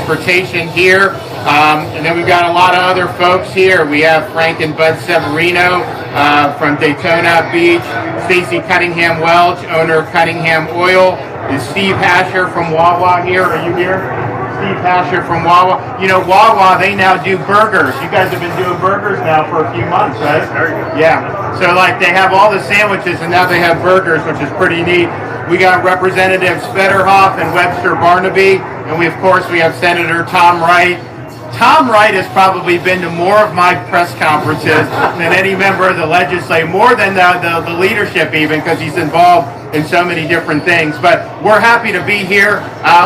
transportation here. And then we've got a lot of other folks here. We have Frank and Bud Severino from Daytona Beach, Stacy Cunningham Welch, owner of Cunningham Oil. Is Steve Hasher from Wawa here? Are you here? Steve Hasher from Wawa. You know, Wawa, they now do burgers. You guys have been doing burgers now for a few months, right? Yeah. So like they have all the sandwiches and now they have burgers, which is pretty neat. We got Representatives Federhoff and Webster Barnaby, and we have Senator Tom Wright. Tom Wright has probably been to more of my press conferences than any member of the legislature, more than the leadership even, because he's involved in so many different things. But we're happy to be here.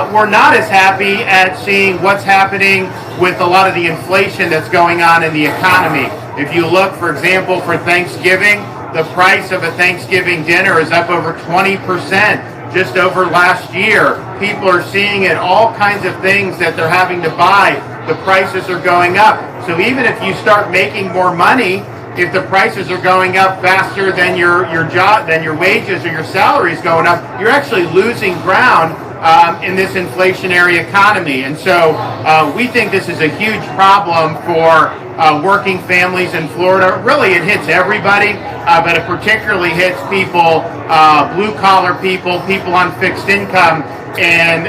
We're not as happy at seeing what's happening with a lot of the inflation that's going on in the economy. If you look, for example, for Thanksgiving, the price of a Thanksgiving dinner is up over 20% just over last year. People are seeing it, all kinds of things that they're having to buy. The prices are going up. So even if you start making more money, if the prices are going up faster than your job, than your wages or your salary is going up, you're actually losing ground in this inflationary economy. And so we think this is a huge problem for working families in Florida. Really, it hits everybody, but it particularly hits people, blue-collar people, people on fixed income. And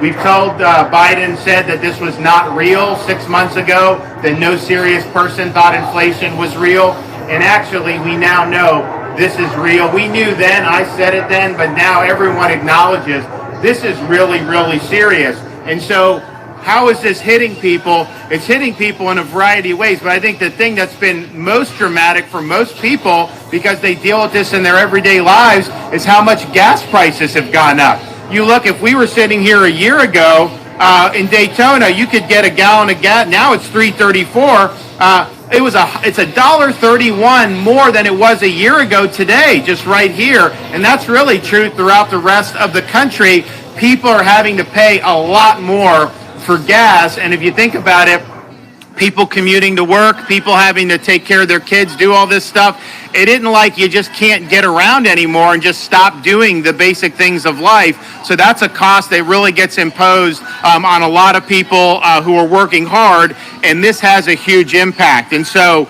we've told Biden said that this was not real 6 months ago, that no serious person thought inflation was real. And actually, we now know this is real. We knew then, I said it then, but now everyone acknowledges this is really, really serious. And so how is this hitting people? It's hitting people in a variety of ways, but I think the thing that's been most dramatic for most people, because they deal with this in their everyday lives, is how much gas prices have gone up. You look, if we were sitting here a year ago in Daytona, you could get a gallon of gas. Now it's $3.34. It's $1.31 more than it was a year ago today, just right here. And that's really true throughout the rest of the country. People are having to pay a lot more for gas. And if you think about it, people commuting to work, people having to take care of their kids, do all this stuff. It isn't like you just can't get around anymore and just stop doing the basic things of life. So that's a cost that really gets imposed on a lot of people who are working hard, and this has a huge impact. And so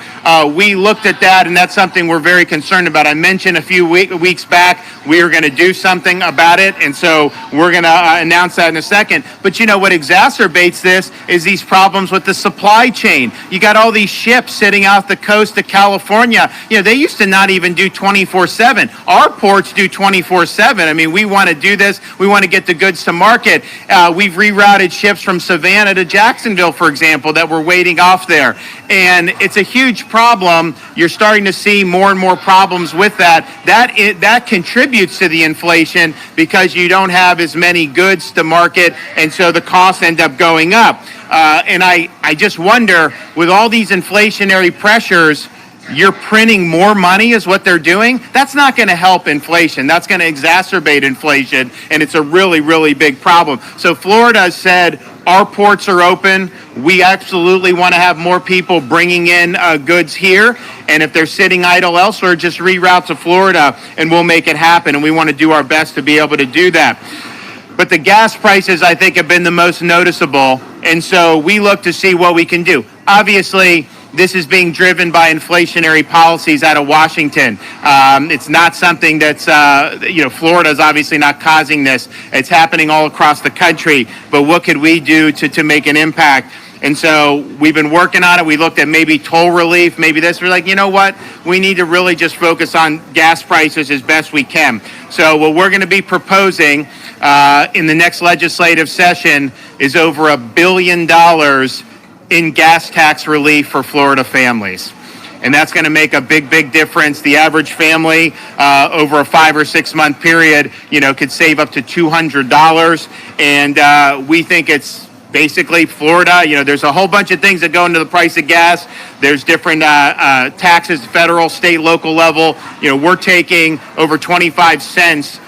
we looked at that, and that's something we're very concerned about. I mentioned a few weeks back we are going to do something about it, and so we're going to announce that in a second. But you know what exacerbates this is these problems with the supply chain. You got all these ships sitting off the coast of California. You know, they used to not even do 24/7. Our ports do 24/7. I mean, we want to do this. We want to get the goods to market. We've rerouted ships from Savannah to Jacksonville, for example, that were waiting off there. And it's a huge problem. You're starting to see more and more problems with that. That contributes to the inflation because you don't have as many goods to market, and so the costs end up going up. And I just wonder, with all these inflationary pressures, you're printing more money is what they're doing. That's not going to help inflation. That's going to exacerbate inflation, and it's a really, really big problem. So Florida has said our ports are open. We absolutely want to have more people bringing in goods here, and if they're sitting idle elsewhere, just reroute to Florida, and we'll make it happen, and we want to do our best to be able to do that. But the gas prices, I think, have been the most noticeable, and so we look to see what we can do. Obviously, this is being driven by inflationary policies out of Washington. It's not something that's, Florida is obviously not causing this. It's happening all across the country. But what could we do to make an impact? And so we've been working on it. We looked at maybe toll relief, maybe this. We're like, you know what? We need to really just focus on gas prices as best we can. So what we're going to be proposing in the next legislative session is over $1 billion in gas tax relief for Florida families. And that's going to make a big, big difference. The average family over a 5 or 6 month period, could save up to $200. And we think it's basically Florida. There's a whole bunch of things that go into the price of gas. There's different taxes, federal, state, local level. We're taking over 25 cents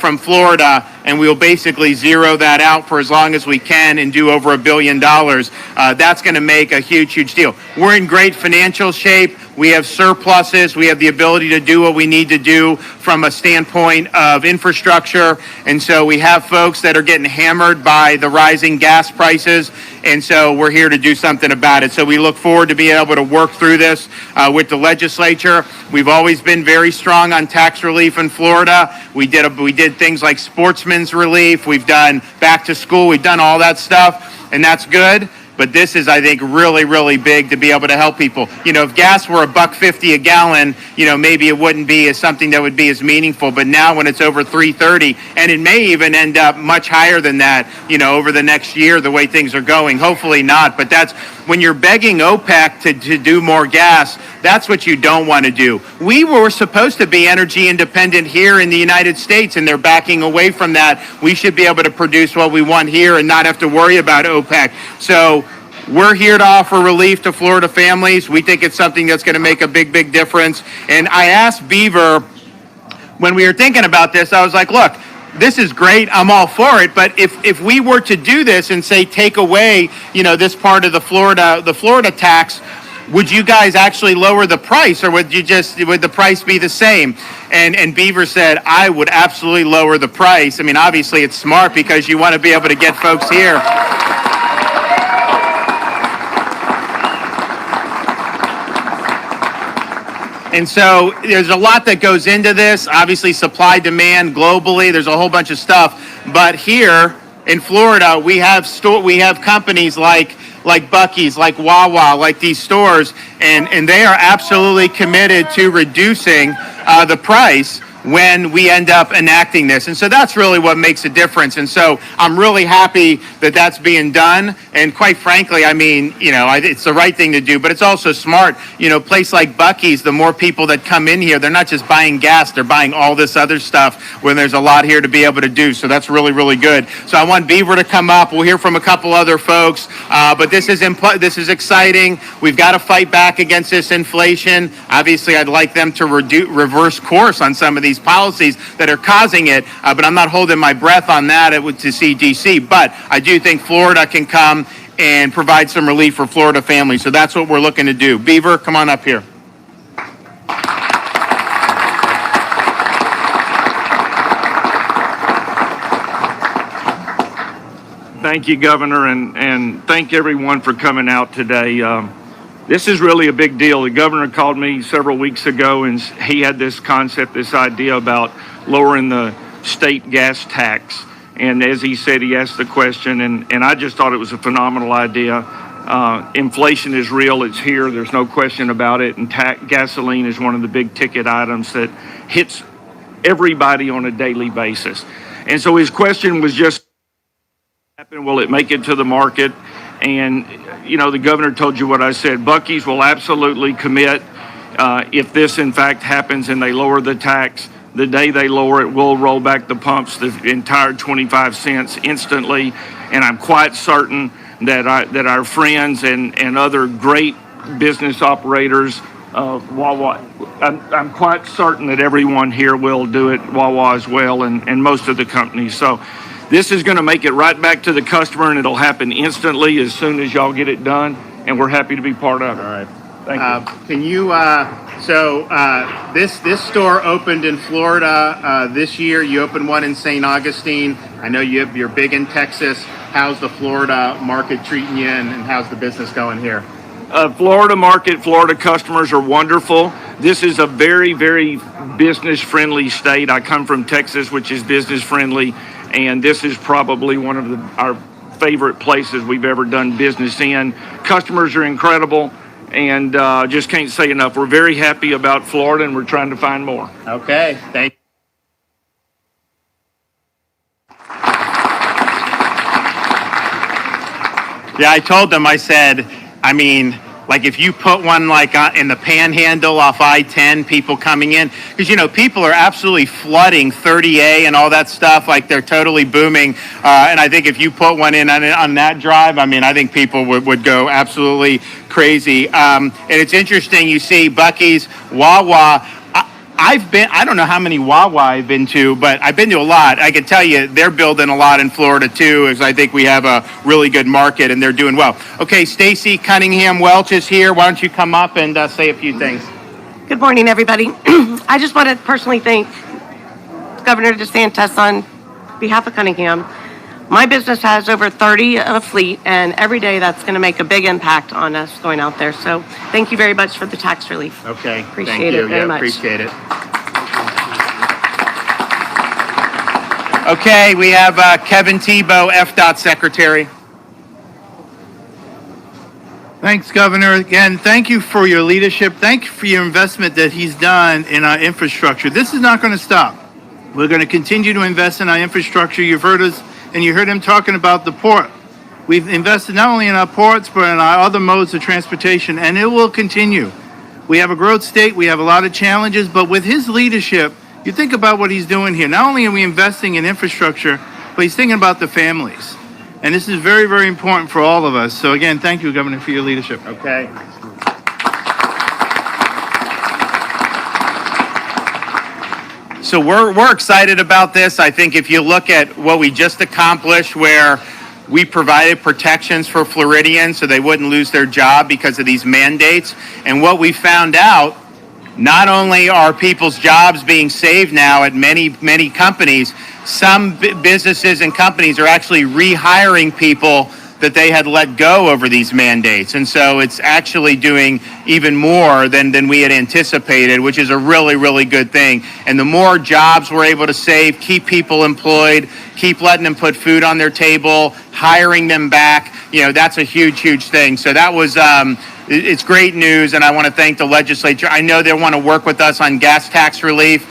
from Florida, and we'll basically zero that out for as long as we can and do over $1 billion. That's going to make a huge, huge deal. We're in great financial shape. We have surpluses. We have the ability to do what we need to do from a standpoint of infrastructure. And so we have folks that are getting hammered by the rising gas prices. And so we're here to do something about it. So we look forward to being able to work through this with the legislature. We've always been very strong on tax relief in Florida. We did things like sportsman's relief. We've done back to school. We've done all that stuff, and that's good. But this is, I think, really, really big to be able to help people. You know, if gas were $1.50 a gallon, you know, maybe it wouldn't be as something that would be as meaningful. But now when it's over $3.30, and it may even end up much higher than that, you know, over the next year, the way things are going. Hopefully not. But that's when you're begging OPEC to do more gas, that's what you don't want to do. We were supposed to be energy independent here in the United States, and they're backing away from that. We should be able to produce what we want here and not have to worry about OPEC. So we're here to offer relief to Florida families. We think it's something that's going to make a big, big difference. And I asked Beaver, when we were thinking about this, I was like, look, this is great. I'm all for it. But if we were to do this and say take away, you know, this part of the Florida tax, would you guys actually lower the price, or would the price be the same? And Beaver said, I would absolutely lower the price. I mean, obviously it's smart because you want to be able to get folks here. And so there's a lot that goes into this. Obviously, supply, demand globally. There's a whole bunch of stuff. But here in Florida, we have companies like Buc-ee's, like Wawa, like these stores, and they are absolutely committed to reducing the price when we end up enacting this. And so that's really what makes a difference. And so I'm really happy that that's being done. And quite frankly, I mean, you know, it's the right thing to do, but it's also smart. You know, a place like Buc-ee's, the more people that come in here, they're not just buying gas, they're buying all this other stuff when there's a lot here to be able to do. So that's really, really good. So I want Beaver to come up. We'll hear from a couple other folks, but this is exciting. We've got to fight back against this inflation. Obviously, I'd like them to reverse course on some of these policies that are causing it, but I'm not holding my breath on that to see DC. But I do think Florida can come and provide some relief for Florida families. So that's what we're looking to do. Beaver, come on up here. Thank you, Governor, and thank everyone for coming out today. This is really a big deal. The governor called me several weeks ago, and he had this concept, this idea about lowering the state gas tax. And as he said, he asked the question, and I just thought it was a phenomenal idea. Inflation is real. It's here. There's no question about it. And gasoline is one of the big ticket items that hits everybody on a daily basis. And so his question was just, will it make it to the market? And, you know, the governor told you what I said. Buc-ee's will absolutely commit if this, in fact, happens and they lower the tax. The day they lower it, we'll roll back the pumps, the entire 25 cents instantly. And I'm quite certain that our friends and other great business operators, Wawa, I'm quite certain that everyone here will do it, Wawa as well, and most of the companies. So this is going to make it right back to the customer, and it'll happen instantly as soon as y'all get it done, and we're happy to be part of it. All right. Thank you. Can you, this store opened in Florida this year. You opened one in St. Augustine. I know you're big in Texas. How's the Florida market treating you, and how's the business going here? Florida market, Florida customers are wonderful. This is a very, very business-friendly state. I come from Texas, which is business-friendly, and this is probably one of our favorite places we've ever done business in. Customers are incredible, and just can't say enough. We're very happy about Florida, and we're trying to find more. Okay, thank you. Yeah, I told them, I said, I mean, like if you put one like in the Panhandle off I-10, people coming in, because, you know, people are absolutely flooding 30A and all that stuff, like they're totally booming. And I think if you put one in on that drive, I mean, I think people would go absolutely crazy. And it's interesting, you see Buc-ee's, Wawa. I don't know how many Wawa I've been to, but I've been to a lot. I can tell you they're building a lot in Florida too, as I think we have a really good market and they're doing well. Okay, Stacy Cunningham Welch is here. Why don't you come up and say a few things? Good morning, everybody. I just want to personally thank Governor DeSantis on behalf of Cunningham. My business has over 30 a fleet, and every day that's going to make a big impact on us going out there. So thank you very much for the tax relief. Okay, Appreciate thank you. it very much. Appreciate it. Okay, we have Kevin Tebow, FDOT Secretary. Thanks, Governor. Again, thank you for your leadership. Thank you for your investment that he's done in our infrastructure. This is not going to stop. We're going to continue to invest in our infrastructure. You've heard us, and you heard him talking about the port. We've invested not only in our ports, but in our other modes of transportation, and it will continue. We have a growth state. We have a lot of challenges, but with his leadership, you think about what he's doing here. Not only are we investing in infrastructure, but he's thinking about the families. And this is very, very important for all of us. So again, thank you, Governor, for your leadership. Okay. So we're excited about this. I think if you look at what we just accomplished, where we provided protections for Floridians so they wouldn't lose their job because of these mandates, and what we found out, not only are people's jobs being saved now at many companies, some businesses and companies are actually rehiring people that they had let go over these mandates. And so it's actually doing even more than we had anticipated, which is a really, really good thing. And the more jobs we're able to save, keep people employed, keep letting them put food on their table, hiring them back, that's a huge, huge thing. So that was, it's great news, and I want to thank the legislature. I know they want to work with us on gas tax relief.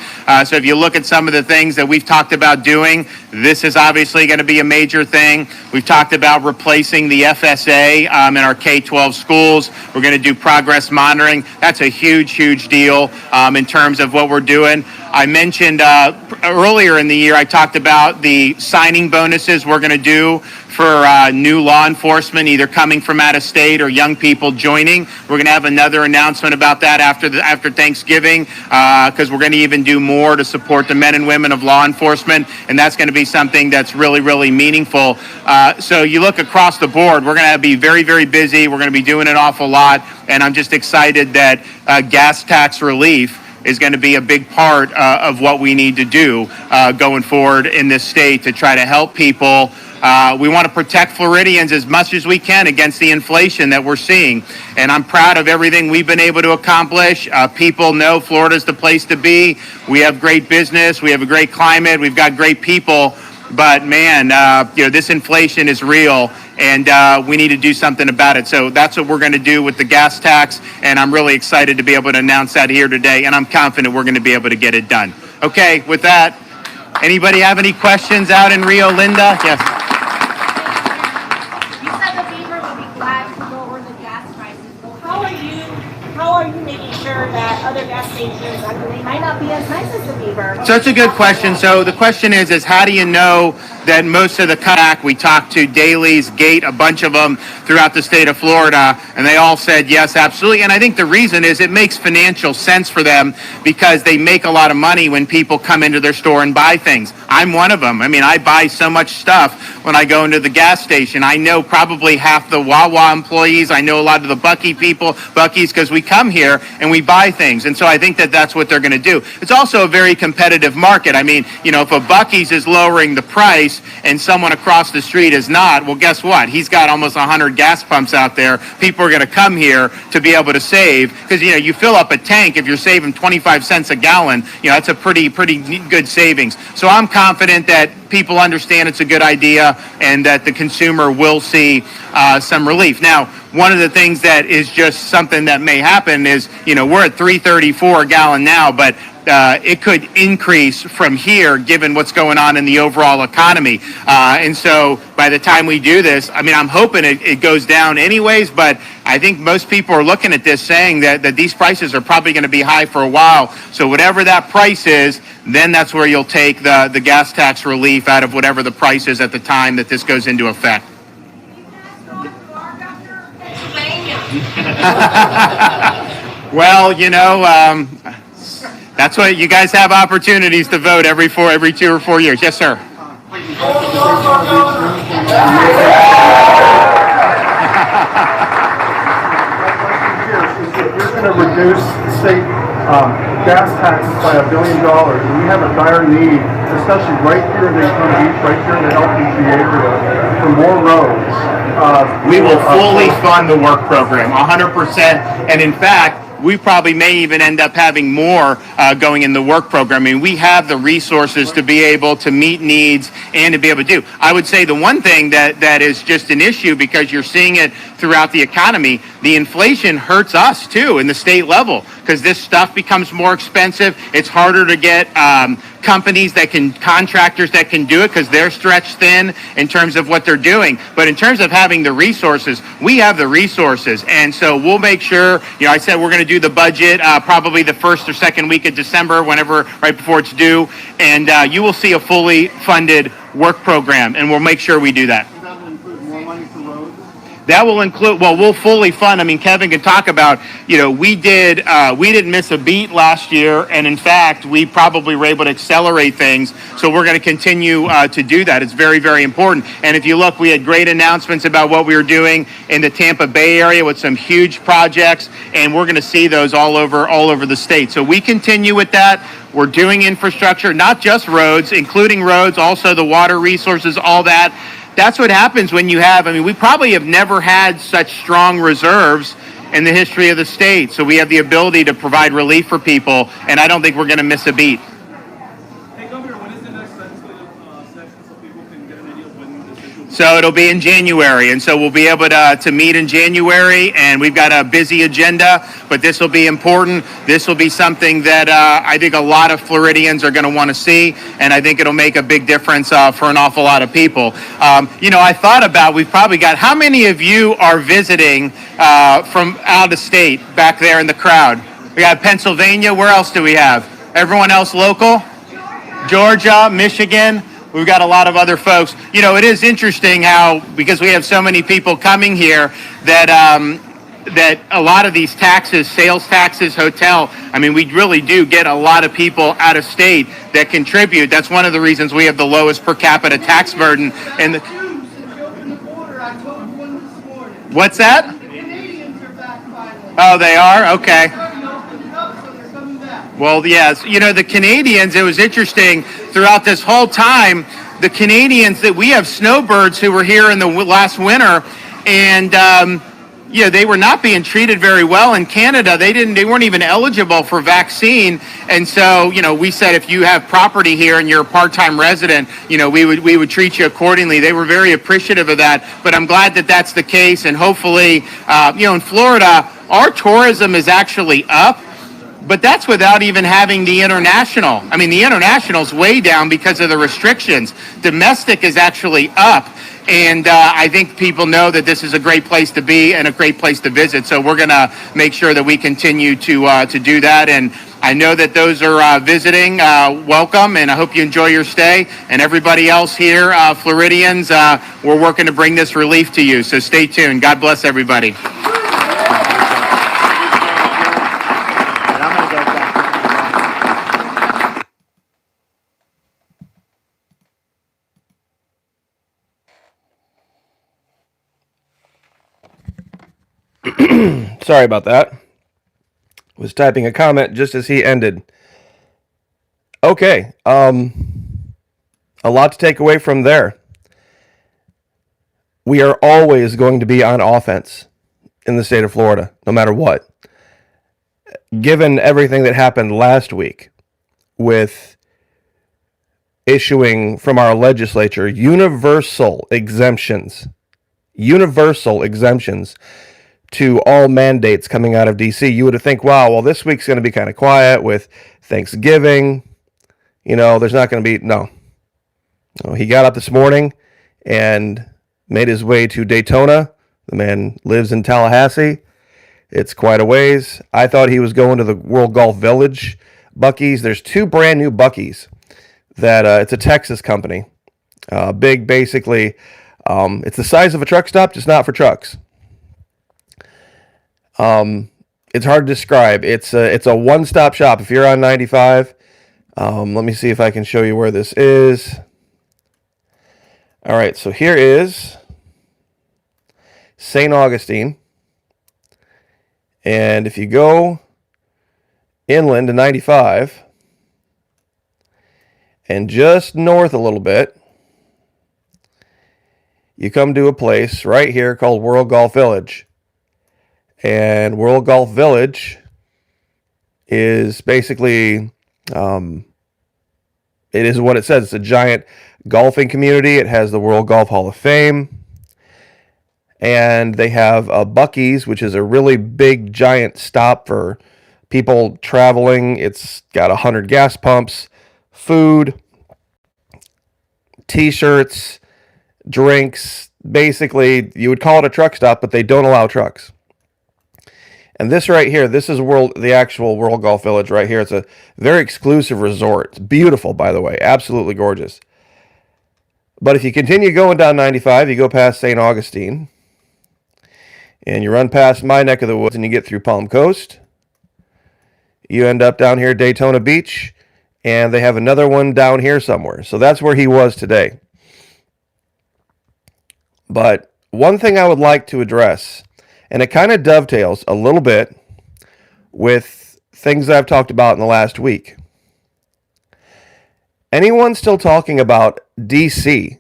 So if you look at some of the things that we've talked about doing, this is obviously going to be a major thing. We've talked about replacing the FSA in our K-12 schools. We're going to do progress monitoring. That's a huge, huge deal in terms of what we're doing. I mentioned earlier in the year, I talked about the signing bonuses we're going to do for new law enforcement, either coming from out of state or young people joining. We're going to have another announcement about that after Thanksgiving, because we're going to even do more to support the men and women of law enforcement, and that's going to be something that's really, really meaningful. So you look across the board, we're going to be very, very busy. We're going to be doing an awful lot, and I'm just excited that gas tax relief is going to be a big part of what we need to do going forward in this state to try to help people. We want to protect Floridians as much as we can against the inflation that we're seeing. And I'm proud of everything we've been able to accomplish. People know Florida's the place to be. We have great business. We have a great climate. We've got great people. But man, this inflation is real, and we need to do something about it. So that's what we're going to do with the gas tax, and I'm really excited to be able to announce that here today, and I'm confident we're going to be able to get it done. Okay, with that, anybody have any questions out in Rio Linda? Yes. You said the Beaver would be glad to lower the gas prices. Well, how are you making sure that other gas stations, they might not be as nice as the Beaver? So that's a good question. So the question is how do you know that most of the cutback, we talked to Daly's, Gate, a bunch of them throughout the state of Florida, and they all said yes, absolutely. And I think the reason is it makes financial sense for them because they make a lot of money when people come into their store and buy things. I'm one of them. I mean, I buy so much stuff when I go into the gas station. I know probably half the Wawa employees. I know a lot of the Buc-ee's, because we come here and we buy things. And so I think that that's what they're going to do. It's also a very competitive market. I mean, if a Buc-ee's is lowering the price and someone across the street is not, well, guess what? He's got almost 100 gas pumps out there. People are going to come here to be able to save because, you fill up a tank. If you're saving 25 cents a gallon, that's a pretty good savings. So I'm confident that people understand it's a good idea and that the consumer will see some relief. Now, one of the things that is just something that may happen is, we're at $3.34 a gallon now, but it could increase from here given what's going on in the overall economy. And so by the time we do this, I mean, I'm hoping it goes down anyways, but I think most people are looking at this saying that these prices are probably going to be high for a while. So whatever that price is, then that's where you'll take the gas tax relief out of whatever the price is at the time that this goes into effect. Well, That's what you guys have opportunities to vote every 2 or 4 years. Yes, sir. You're going to reduce state gas taxes by $1 billion, and we have a dire need, especially right here in Daytona Beach, right here in the LPG area, for more roads. We will fully fund the work program, 100%. And in fact, we probably may even end up having more going in the work program. I mean, we have the resources to be able to meet needs and to be able to do. I would say the one thing that is just an issue, because you're seeing it throughout the economy, the inflation hurts us too in the state level, because this stuff becomes more expensive. It's harder to get companies contractors that can do it, because they're stretched thin in terms of what they're doing. But in terms of having the resources, we have the resources. And so we'll make sure, I said we're going to do the budget probably the first or second week of December, whenever, right before it's due. And you will see a fully funded work program, and we'll make sure we do that. That will include more money for roads? That will include, we'll fully fund. I mean, Kevin can talk about, we didn't miss a beat last year. And in fact, we probably were able to accelerate things. So we're going to continue to do that. It's very, very important. And if you look, we had great announcements about what we were doing in the Tampa Bay area with some huge projects. And we're going to see those all over the state. So we continue with that. We're doing infrastructure, not just roads, including roads, also the water resources, all that. That's what happens when you have, we probably have never had such strong reserves in the history of the state. So we have the ability to provide relief for people, and I don't think we're going to miss a beat. Hey, Governor, when is the next legislative session so people can get an idea of when this issue will be? So it'll be in January, and so we'll be able to meet in January, and we've got a busy agenda, but this will be important. This will be something that I think a lot of Floridians are going to want to see, and I think it'll make a big difference for an awful lot of people. I thought about, we've probably got, how many of you are visiting from out of state back there in the crowd? We got Pennsylvania. Where else do we have? Everyone else local? Georgia, Michigan. We've got a lot of other folks. It is interesting how, because we have so many people coming here, that a lot of these taxes, sales taxes, hotel, we really do get a lot of people out of state that contribute. That's one of the reasons we have the lowest per capita tax burden. And what's that? Oh, they are? Okay. Well, yes. The Canadians, it was interesting throughout this whole time, the Canadians, that we have snowbirds who were here in the last winter, and they were not being treated very well in Canada. They weren't even eligible for vaccine. And so, we said, if you have property here and you're a part-time resident, we would treat you accordingly. They were very appreciative of that. But I'm glad that that's the case. And hopefully, in Florida, our tourism is actually up. But that's without even having the international. The international's way down because of the restrictions. Domestic is actually up. And I think people know that this is a great place to be and a great place to visit. So we're going to make sure that we continue to do that. And I know that those are visiting, welcome, and I hope you enjoy your stay. And everybody else here, Floridians, we're working to bring this relief to you. So stay tuned. God bless everybody. Sorry about that. Was typing a comment just as he ended. Okay. A lot to take away from there. We are always going to be on offense in the state of Florida, no matter what. Given everything that happened last week with issuing from our legislature universal exemptions to all mandates coming out of D.C., you would think, wow, well, this week's going to be kind of quiet with Thanksgiving. There's not going to be, no. He got up this morning and made his way to Daytona. The man lives in Tallahassee. It's quite a ways. I thought he was going to the World Golf Village Buc-ee's. There's two brand new Buc-ee's that it's a Texas company. Big, basically. It's the size of a truck stop, just not for trucks. it's hard to describe. It's a one-stop shop. If you're on 95, let me see if I can show you where this is. All right, so here is St. Augustine. And if you go inland to 95 and just north a little bit, you come to a place right here called World Golf Village. And World Golf Village is basically, it is what it says. It's a giant golfing community. It has the World Golf Hall of Fame. And they have a Buc-ee's, which is a really big, giant stop for people traveling. It's got 100 gas pumps, food, t-shirts, drinks. Basically, you would call it a truck stop, but they don't allow trucks. And this right here, this is the actual World Golf Village right here. It's a very exclusive resort. It's beautiful, by the way. Absolutely gorgeous. But if you continue going down 95, you go past St. Augustine, and you run past my neck of the woods, and you get through Palm Coast. You end up down here at Daytona Beach, and they have another one down here somewhere. So that's where he was today. But one thing I would like to address, and it kind of dovetails a little bit with things that I've talked about in the last week. Anyone still talking about DC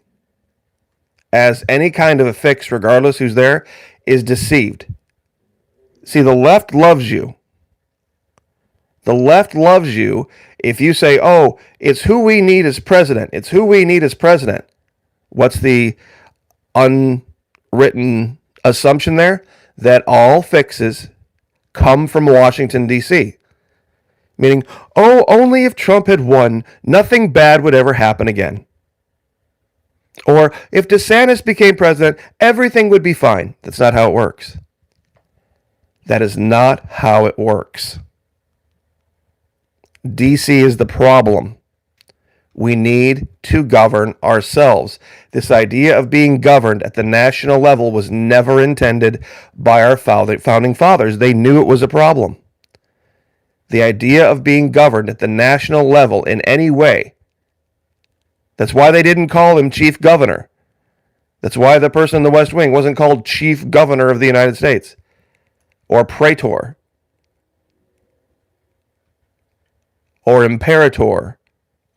as any kind of a fix, regardless who's there, is deceived. See, the left loves you. The left loves you if you say, oh, it's who we need as president. It's who we need as president. What's the unwritten assumption there? That all fixes come from Washington, D.C. Meaning, oh, only if Trump had won, nothing bad would ever happen again. Or if DeSantis became president, everything would be fine. That's not how it works. That is not how it works. D.C. is the problem. We need to govern ourselves. This idea of being governed at the national level was never intended by our founding fathers. They knew it was a problem. The idea of being governed at the national level in any way. That's why they didn't call him chief governor. That's why the person in the West Wing wasn't called chief governor of the United States or praetor or imperator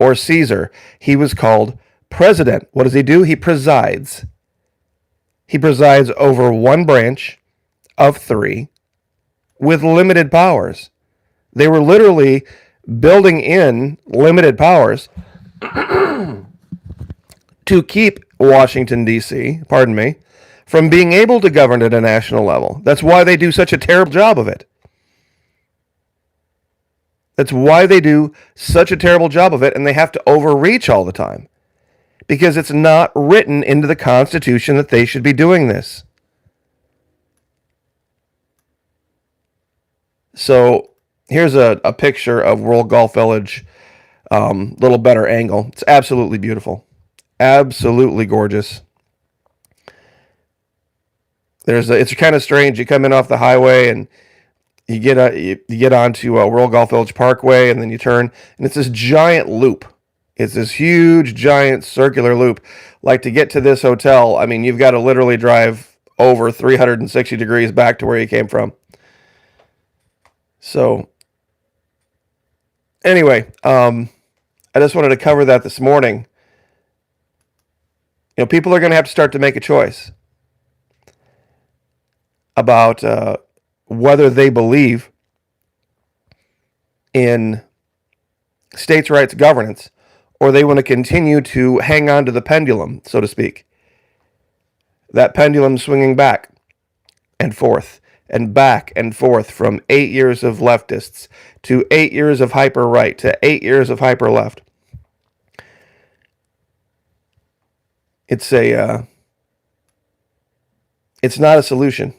or Caesar. He was called president. What does he do? He presides. He presides over one branch of three with limited powers. They were literally building in limited powers to keep Washington, D.C., from being able to govern at a national level. That's why they do such a terrible job of it. That's why they do such a terrible job of it, and they have to overreach all the time. Because it's not written into the Constitution that they should be doing this. So, here's a picture of World Golf Village, little better angle. It's absolutely beautiful. Absolutely gorgeous. It's kind of strange. You come in off the highway and you get onto World Golf Village Parkway, and then you turn, and it's this giant loop. It's this huge, giant circular loop. Like, to get to this hotel, I mean, you've got to literally drive over 360 degrees back to where you came from. So, anyway, I just wanted to cover that this morning. You know, people are going to have to start to make a choice about whether they believe in states' rights governance, or they want to continue to hang on to the pendulum, so to speak. That pendulum swinging back and forth and back and forth from 8 years of leftists to 8 years of hyper right to 8 years of hyper left. It's not a solution.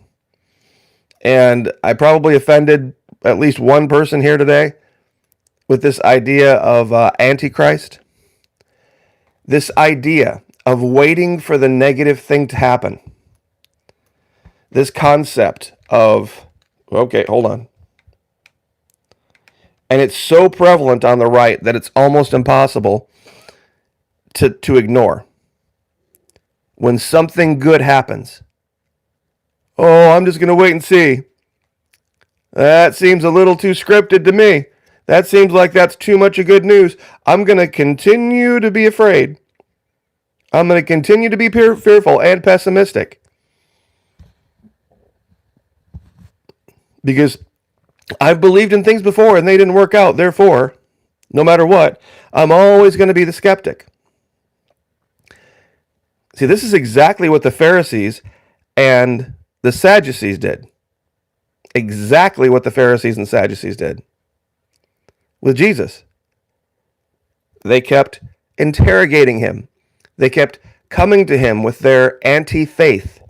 And I probably offended at least one person here today with this idea of Antichrist. This idea of waiting for the negative thing to happen. This concept of, okay, hold on. And it's so prevalent on the right that it's almost impossible to ignore. When something good happens, oh, I'm just going to wait and see. That seems a little too scripted to me. That seems like that's too much of good news. I'm going to continue to be afraid. I'm going to continue to be fearful and pessimistic. Because I've believed in things before and they didn't work out. Therefore, no matter what, I'm always going to be the skeptic. See, this is exactly what the Pharisees and the Sadducees did. Exactly what the Pharisees and Sadducees did with Jesus. They kept interrogating him. They kept coming to him with their anti-faith.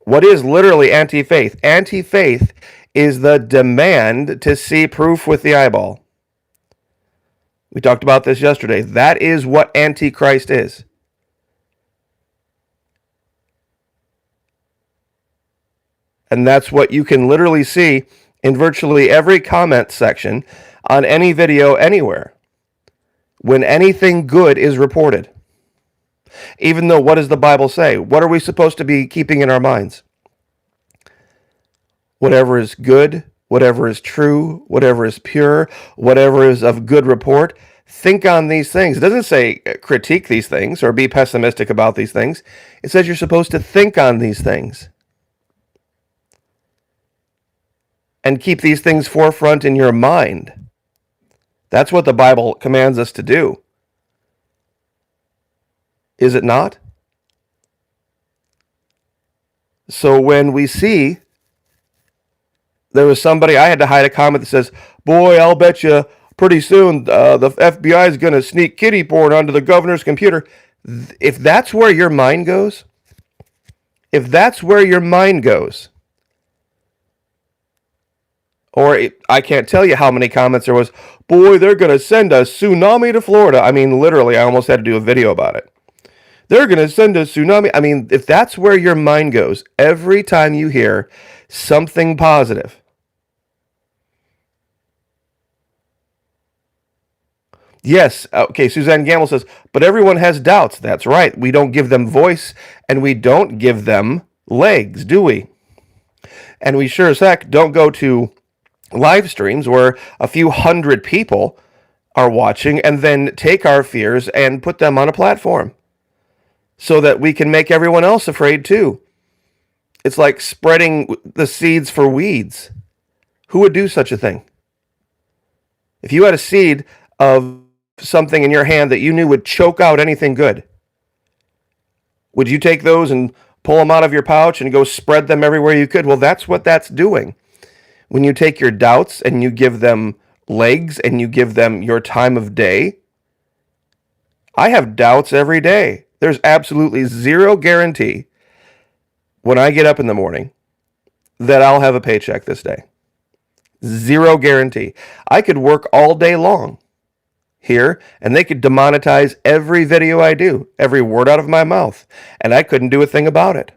What is literally anti-faith? Anti-faith is the demand to see proof with the eyeball. We talked about this yesterday. That is what Antichrist is. And that's what you can literally see in virtually every comment section on any video anywhere when anything good is reported. Even though, what does the Bible say? What are we supposed to be keeping in our minds? Whatever is good, whatever is true, whatever is pure, whatever is of good report, think on these things. It doesn't say critique these things or be pessimistic about these things. It says you're supposed to think on these things and keep these things forefront in your mind. That's what the Bible commands us to do. Is it not? So when we see, there was somebody, I had to hide a comment that says, boy, I'll bet you pretty soon the FBI is going to sneak kiddie porn onto the governor's computer. If that's where your mind goes, or I can't tell you how many comments there was, boy, they're going to send a tsunami to Florida. I mean, literally, I almost had to do a video about it. They're going to send a tsunami. I mean, if that's where your mind goes, every time you hear something positive, yes, okay, Suzanne Gamble says, but everyone has doubts. That's right. We don't give them voice, and we don't give them legs, do we? And we sure as heck don't go to live streams where a few hundred people are watching and then take our fears and put them on a platform so that we can make everyone else afraid too. It's like spreading the seeds for weeds. Who would do such a thing? If you had a seed of something in your hand that you knew would choke out anything good, would you take those and pull them out of your pouch and go spread them everywhere you could? Well, that's what that's doing. When you take your doubts and you give them legs and you give them your time of day. I have doubts every day. There's absolutely zero guarantee when I get up in the morning that I'll have a paycheck this day. Zero guarantee. I could work all day long here and they could demonetize every video I do, every word out of my mouth, and I couldn't do a thing about it.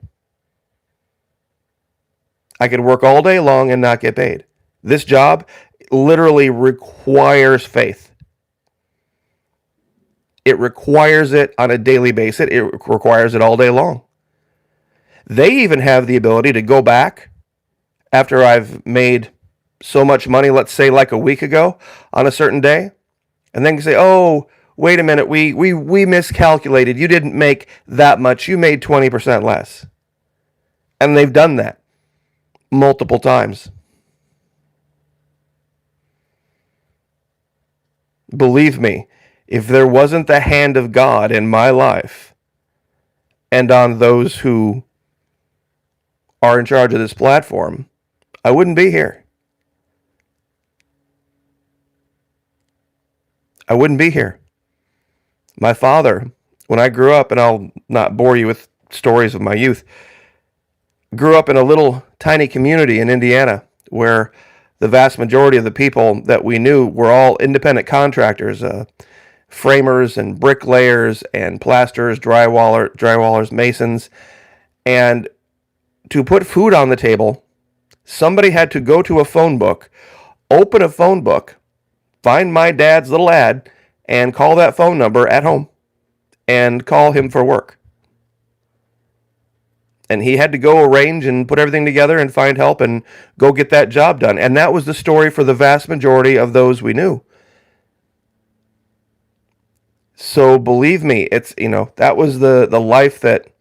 I could work all day long and not get paid. This job literally requires faith. It requires it on a daily basis. It requires it all day long. They even have the ability to go back after I've made so much money, let's say like a week ago on a certain day, and then say, oh, wait a minute, we miscalculated. You didn't make that much. You made 20% less. And they've done that multiple times. Believe me, if there wasn't the hand of God in my life and on those who are in charge of this platform, I wouldn't be here. I wouldn't be here. My father, when I grew up, and I'll not bore you with stories of my youth, grew up in a little tiny community in Indiana where the vast majority of the people that we knew were all independent contractors, framers and bricklayers and plasterers, drywallers, masons. And to put food on the table, somebody had to go to a phone book, open a phone book, find my dad's little ad, and call that phone number at home and call him for work. And he had to go arrange and put everything together and find help and go get that job done. And that was the story for the vast majority of those we knew. So believe me, it's, that was the life that,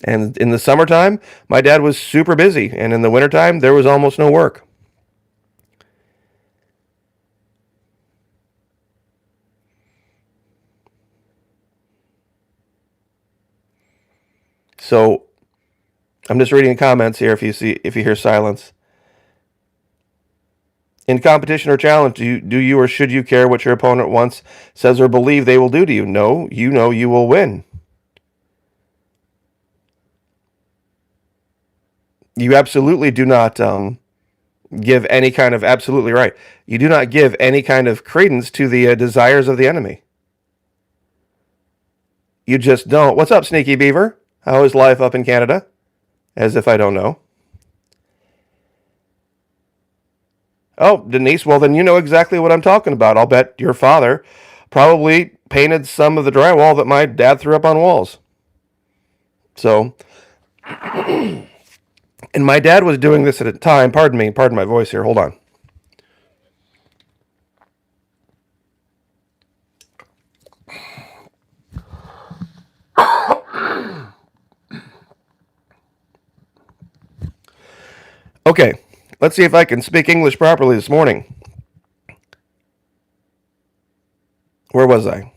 and in the summertime, my dad was super busy. And in the wintertime, there was almost no work. So I'm just reading the comments here. If you hear silence. In competition or challenge, do you or should you care what your opponent wants, says, or believe they will do to you? No, you know you will win. You absolutely do not give any kind of, absolutely right. You do not give any kind of credence to the desires of the enemy. You just don't. What's up, Sneaky Beaver? How is life up in Canada? As if I don't know. Oh, Denise, well, then you know exactly what I'm talking about. I'll bet your father probably painted some of the drywall that my dad threw up on walls. So, and my dad was doing this at a time, pardon my voice here, hold on. Okay, let's see if I can speak English properly this morning. Where was I?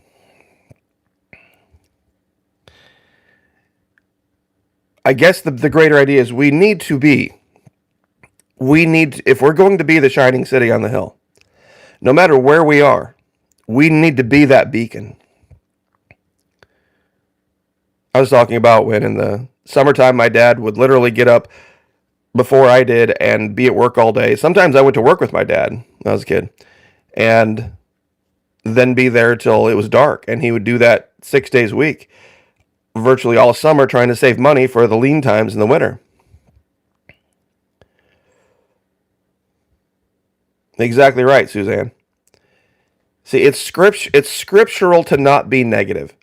I guess the greater idea is if we're going to be the shining city on the hill, no matter where we are, we need to be that beacon. I was talking about when in the summertime, my dad would literally get up before I did and be at work all day. Sometimes I went to work with my dad when I was a kid and then be there till it was dark. And he would do that 6 days a week, virtually all summer, trying to save money for the lean times in the winter. Exactly right, Suzanne. See, it's scriptural to not be negative.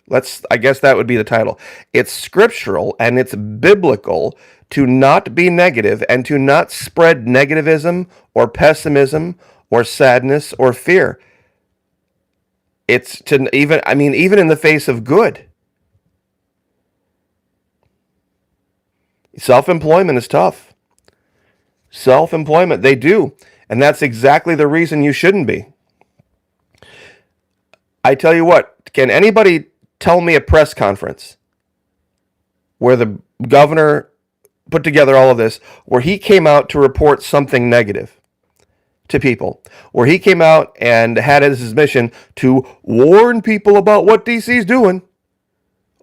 I guess that would be the title. It's scriptural and it's biblical to not be negative and to not spread negativism or pessimism or sadness or fear. It's to even in the face of good. Self-employment is tough. Self-employment, they do. And that's exactly the reason you shouldn't be. I tell you what, can anybody tell me a press conference where the governor put together all of this, where he came out to report something negative to people, where he came out and had as his mission to warn people about what DC's doing?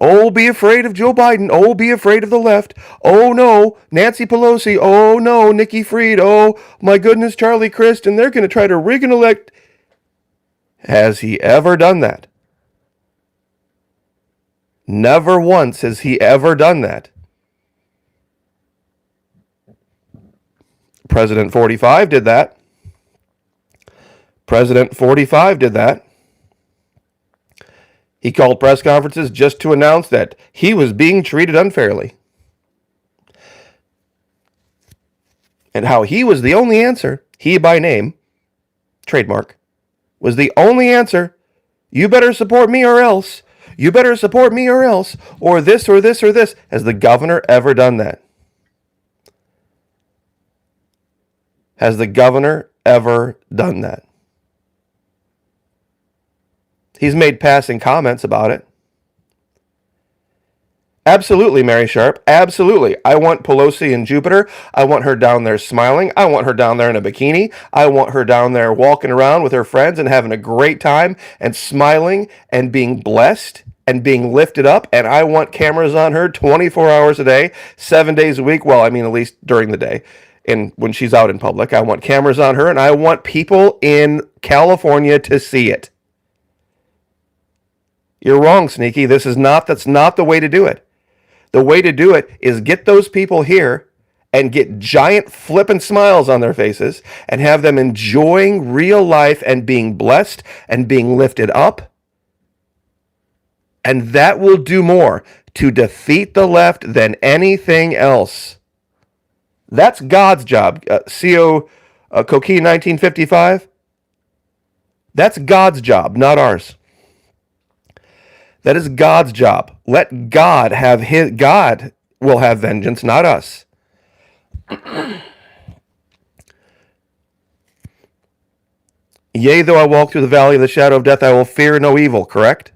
Oh, be afraid of Joe Biden. Oh, be afraid of the left. Oh, no, Nancy Pelosi. Oh, no, Nikki Fried. Oh, my goodness, Charlie Crist. And they're going to try to rig and elect. Has he ever done that? Never once has he ever done that. President 45 did that. President 45 did that. He called press conferences just to announce that he was being treated unfairly. And how he was the only answer, he by name, trademark, was the only answer. You better support me or else. You better support me or else. Or this or this or this. Has the governor ever done that? Has the governor ever done that? He's made passing comments about it. Absolutely, Mary Sharp. Absolutely. I want Pelosi in Jupiter. I want her down there smiling. I want her down there in a bikini. I want her down there walking around with her friends and having a great time and smiling and being blessed and being lifted up. And I want cameras on her 24 hours a day, 7 days a week. Well, at least during the day. And when she's out in public, I want cameras on her and I want people in California to see it. You're wrong, Sneaky. That's not the way to do it. The way to do it is get those people here and get giant flippin' smiles on their faces and have them enjoying real life and being blessed and being lifted up. And that will do more to defeat the left than anything else. That's God's job. C.O. Coquille 1955. That's God's job, not ours. That is God's job. Let God have his. God will have vengeance, not us. Yea, though I walk through the valley of the shadow of death, I will fear no evil, correct?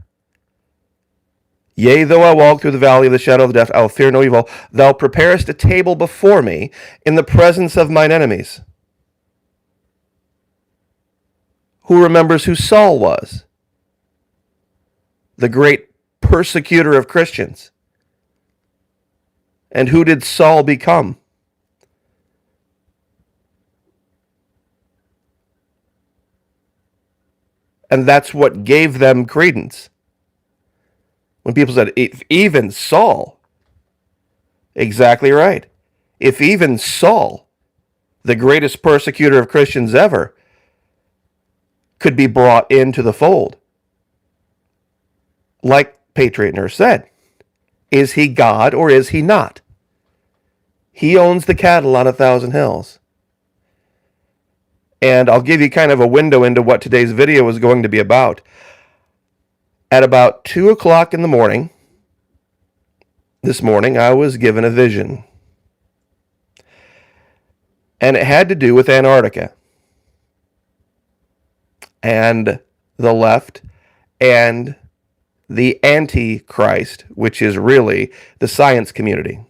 Yea, though I walk through the valley of the shadow of death, I will fear no evil. Thou preparest a table before me in the presence of mine enemies. Who remembers who Saul was? The great persecutor of Christians. And who did Saul become? And that's what gave them credence. When people said, if even Saul, exactly right. If even Saul, the greatest persecutor of Christians ever, could be brought into the fold. Like Patriot Nurse said, is he God or is he not? He owns the cattle on 1,000 hills. And I'll give you kind of a window into what today's video is going to be about. At about 2 o'clock in the morning, this morning, I was given a vision. And it had to do with Antarctica. And the left and the Antichrist, which is really the science community.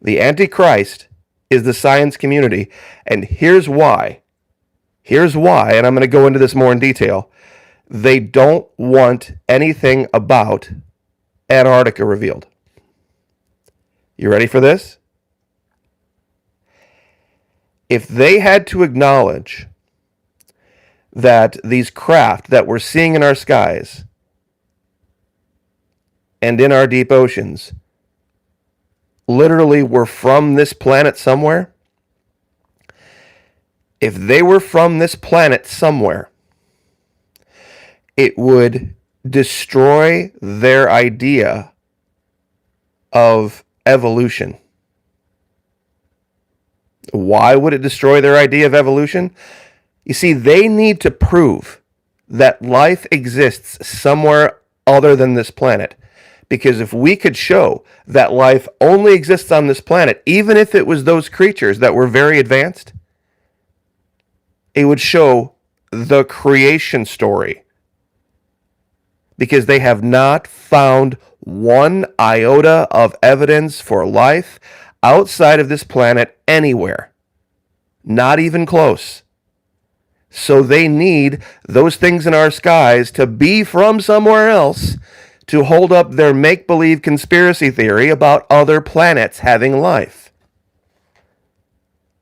The Antichrist is the science community, and here's why. Here's why, and I'm going to go into this more in detail. They don't want anything about Antarctica revealed. You ready for this? If they had to acknowledge that these craft that we're seeing in our skies and in our deep oceans literally were from this planet somewhere, if they were from this planet somewhere, it would destroy their idea of evolution. Why would it destroy their idea of evolution? You see, they need to prove that life exists somewhere other than this planet. Because if we could show that life only exists on this planet, even if it was those creatures that were very advanced, it would show the creation story. Because they have not found one iota of evidence for life outside of this planet anywhere. Not even close. So they need those things in our skies to be from somewhere else to hold up their make-believe conspiracy theory about other planets having life.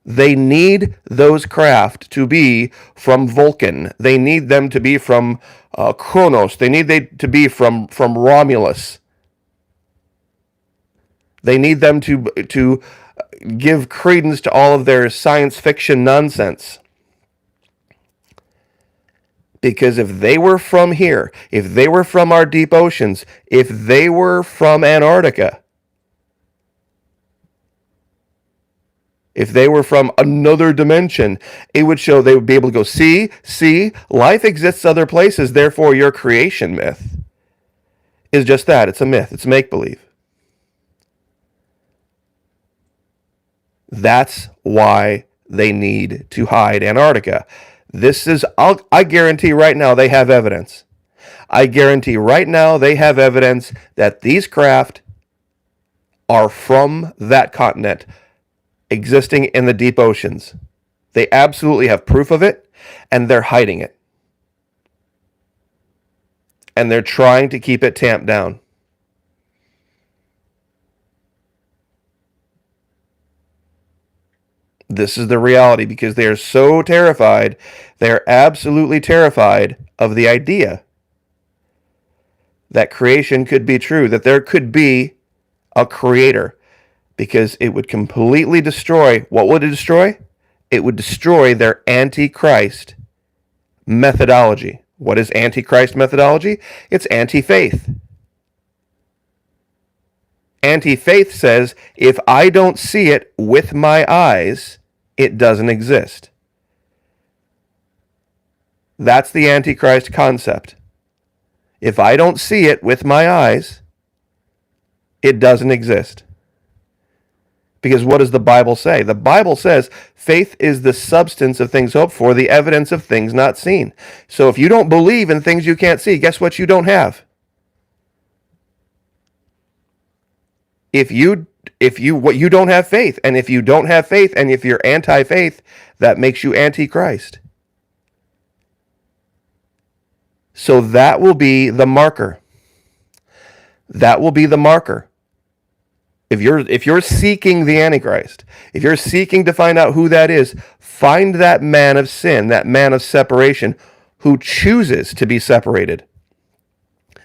They need those craft to be from Vulcan. They need them to be from Kronos. They need to be from Romulus. They need them to give credence to all of their science fiction nonsense. Because if they were from here, if they were from our deep oceans, if they were from Antarctica, if they were from another dimension, it would show they would be able to go, see, life exists other places, therefore your creation myth is just that. It's a myth. It's make-believe. That's why they need to hide Antarctica. This is, I guarantee right now they have evidence. I guarantee right now they have evidence that these craft are from that continent existing in the deep oceans. They absolutely have proof of it, and they're hiding it. And they're trying to keep it tamped down. This is the reality because they are so terrified. They are absolutely terrified of the idea that creation could be true, that there could be a creator. because it would completely destroy. What would it destroy? It would destroy their antichrist methodology. What is antichrist methodology? It's anti-faith. Anti-faith says, if I don't see it with my eyes, it doesn't exist. That's the antichrist concept. If I don't see it with my eyes, it doesn't exist. Because what does the Bible say? The Bible says faith is the substance of things hoped for, the evidence of things not seen. So if you don't believe in things you can't see, guess what you don't have? You don't have faith, and if you don't have faith, and if you're anti-faith, that makes you antichrist. So that will be the marker. That will be the marker. If you're seeking the Antichrist, if you're seeking to find out who that is, find that man of sin, that man of separation, who chooses to be separated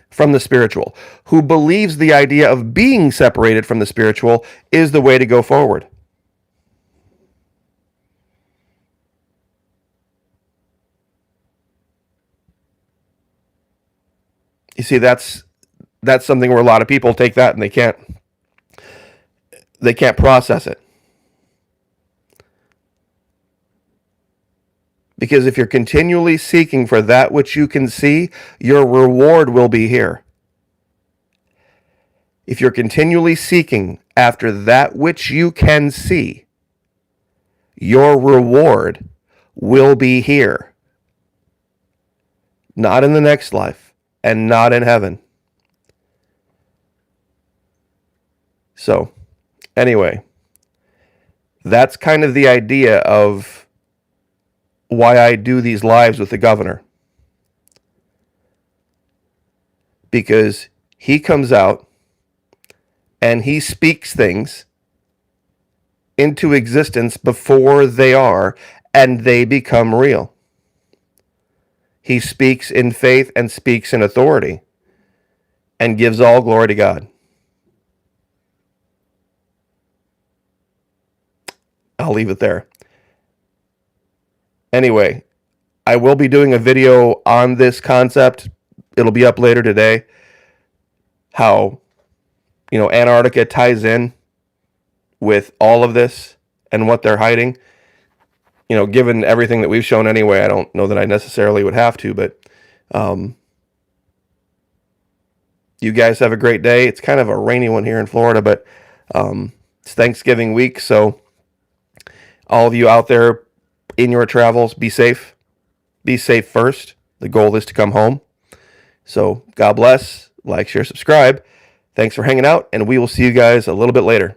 from the spiritual, who believes the idea of being separated from the spiritual is the way to go forward. You see, that's something where a lot of people take that and they can't process it. Because if you're continually seeking for that which you can see, your reward will be here. If you're continually seeking after that which you can see, your reward will be here. Not in the next life and not in heaven. So, anyway, that's kind of the idea of why I do these lives with the governor. Because he comes out and he speaks things into existence before they are, and they become real. He speaks in faith and speaks in authority and gives all glory to God. I'll leave it there. Anyway, I will be doing a video on this concept. It'll be up later today. How, Antarctica ties in with all of this and what they're hiding. Given everything that we've shown anyway, I don't know that I necessarily would have to, but you guys have a great day. It's kind of a rainy one here in Florida, but it's Thanksgiving week, so all of you out there in your travels, be safe. Be safe first. The goal is to come home. So God bless. Like, share, subscribe. Thanks for hanging out, and we will see you guys a little bit later.